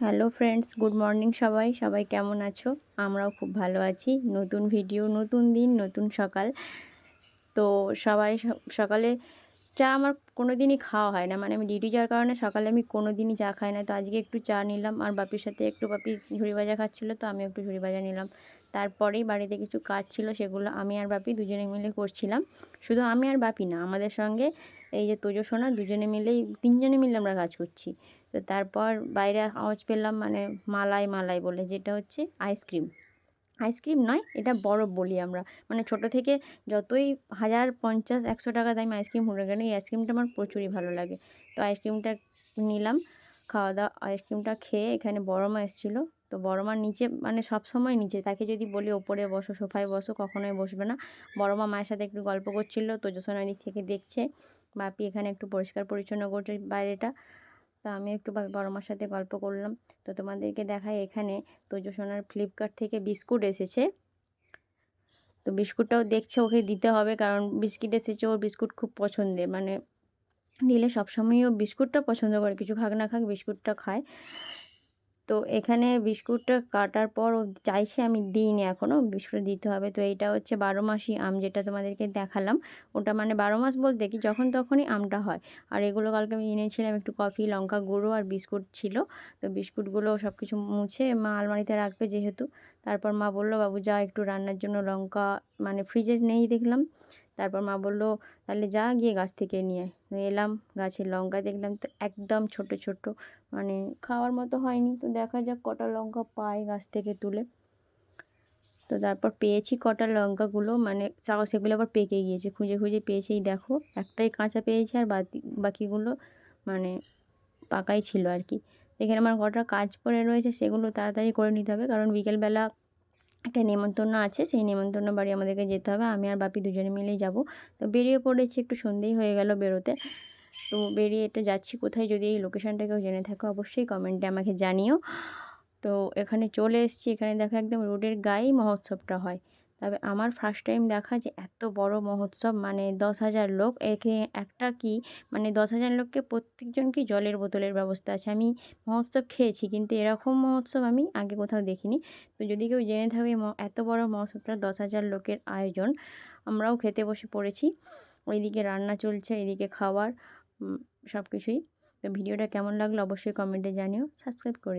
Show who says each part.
Speaker 1: Hello friends, good morning সবাই। সবাই কেমন আছো? আমরাও খুব ভালো আছি। নতুন ভিডিও, নতুন দিন, নতুন সকাল। তো সবাই সকালে চা আমার কোনো দিনই খাওয়া হয় না, মানে আমি ডিউটি যাওয়ার কারণে সকালে আমি কোনো দিনই চা খাই না। তো আজকে একটু চা নিলাম, আর বাপির সাথে একটু, বাপি ঝুড়ি ভাজা খাচ্ছিলো, তো আমি একটু ঝুড়ি ভাজা নিলাম। তারপরেই বাড়িতে কিছু কাজ ছিল, সেগুলো আমি আর বাপি দুজনে মিলে করছিলাম। শুধু আমি আর বাপি না, আমাদের সঙ্গে এই যে তোজো সোনা, দুজনে মিলেই, তিনজনে মিলে আমরা কাজ করছি। তো তারপর বাইরে আওয়াজ পেলাম, মানে মালাই মালাই বলে, যেটা হচ্ছে আইসক্রিম। আইসক্রিম নয়, এটা বরফ বলি আমরা। মানে ছোট থেকে যতই 1000, 50, 100 টাকা দামি আইসক্রিম হলে কেন, এই আইসক্রিমটা আমার প্রচুরই ভালো লাগে। তো আইসক্রিমটা নিলাম, খাওয়া দাওয়া, আইসক্রিমটা খেয়ে এখানে বড় মা এসেছিলো। তো বড় মার নিচে, মানে সব সময় নিচে, তাকে যদি বলি ওপরে বসো, সোফায় বসো, কখনোই বসবে না। বড় মা মায়ের সাথে একটু গল্প করছিল, তোজসোনা দিক থেকে দেখছে, বাপি এখানে একটু পরিষ্কার পরিচ্ছন্ন করছে বাইরেটা। তা আমি একটু বড় মার সাথে গল্প করলাম। তো তোমাদেরকে দেখাই, এখানে তোজো সোনার ফ্লিপকার্ট থেকে বিস্কুট এসেছে। তো বিস্কুটটাও দেখছে ওকে দিতে হবে, কারণ বিস্কিট এসেছে, ওর বিস্কুট খুব পছন্দের, মানে দিলে সবসময়ই ও বিস্কুটটা পছন্দ করে, কিছু খাক না খাক বিস্কুটটা খায়। তো এখানে বিস্কুটটা কাটার পর ও চাইছে, আমি দিইনি এখনও, বিস্কুট দিতে হবে। তো এইটা হচ্ছে 12 মাসি আম, যেটা তোমাদেরকে দেখালাম। ওটা মানে 12 মাস বলতে কি, যখন তখনই আমটা হয়। আর এগুলো কালকে আমি এনেছিলাম, একটু কফি, লঙ্কা গুঁড়ো আর বিস্কুট ছিল। তো বিস্কুটগুলো সব কিছু মুছে মা আলমারিতে রাখবে যেহেতু। তারপর মা বললো, বাবু যা একটু রান্নার জন্য লঙ্কা, মানে ফ্রিজে নেই দেখলাম। তারপর মা বললো, তাহলে যা গিয়ে গাছ থেকে নিয়ে আয়। এলাম, গাছের লঙ্কা দেখলাম, তো একদম ছোট ছোট, মানে খাওয়ার মতো হয়নি। তো দেখা যাক কটা লঙ্কা পাই গাছ থেকে তুলে। তো তারপর পেয়েছি কটা লঙ্কাগুলো, মানে সেগুলো আবার পেকে গিয়েছে, খুঁজে খুঁজে পেয়েছি। এই দেখো, একটাই কাঁচা পেয়েছি, আর বাকিগুলো মানে পাকাই ছিল আর কি। এখানে আমার কটা কাজ পড়ে রয়েছে, সেগুলো তাড়াতাড়ি করে নিতে হবে, কারণ বিকেলবেলা একটা নেমন্তন্ন আছে, সেই নেমন্তন্ন বাড়ি আমাদেরকে যেতে হবে। আমি আর বাপি দুজনে মিলেই যাব। তো বেরিয়ে পড়েছি, একটু সন্ধেই হয়ে গেল বেরোতে। তো বেরিয়ে এটা যাচ্ছি কোথায়, যদি এই লোকেশানটা কেউ জেনে থাকো অবশ্যই কমেন্টে আমাকে জানিও। তো এখানে চলে এসেছি, এখানে দেখো একদম রোডের গায়েই মহোৎসবটা হয়। তবে আমার ফার্স্ট টাইম দেখা যে এত বড় মহোৎসব, মানে 10,000 লোক, একে একটা কি, মানে 10,000 লোককে প্রত্যেকজনকে জলের বোতলের ব্যবস্থা আছে। আমি মহোৎসব খেয়েছি, কিন্তু এরকম মহোৎসব আমি আগে কোথাও দেখিনি। তো যদি কেউ জেনে থাকে এত বড় মহোৎসবটা, 10,000 লোকের আয়োজন, আমরাও খেতে বসে পড়েছি। ওইদিকে রান্না চলছে, এদিকে খাবার, সব কিছুই। তো ভিডিওটা কেমন লাগলো অবশ্যই কমেন্টে জানিও, সাবস্ক্রাইব করে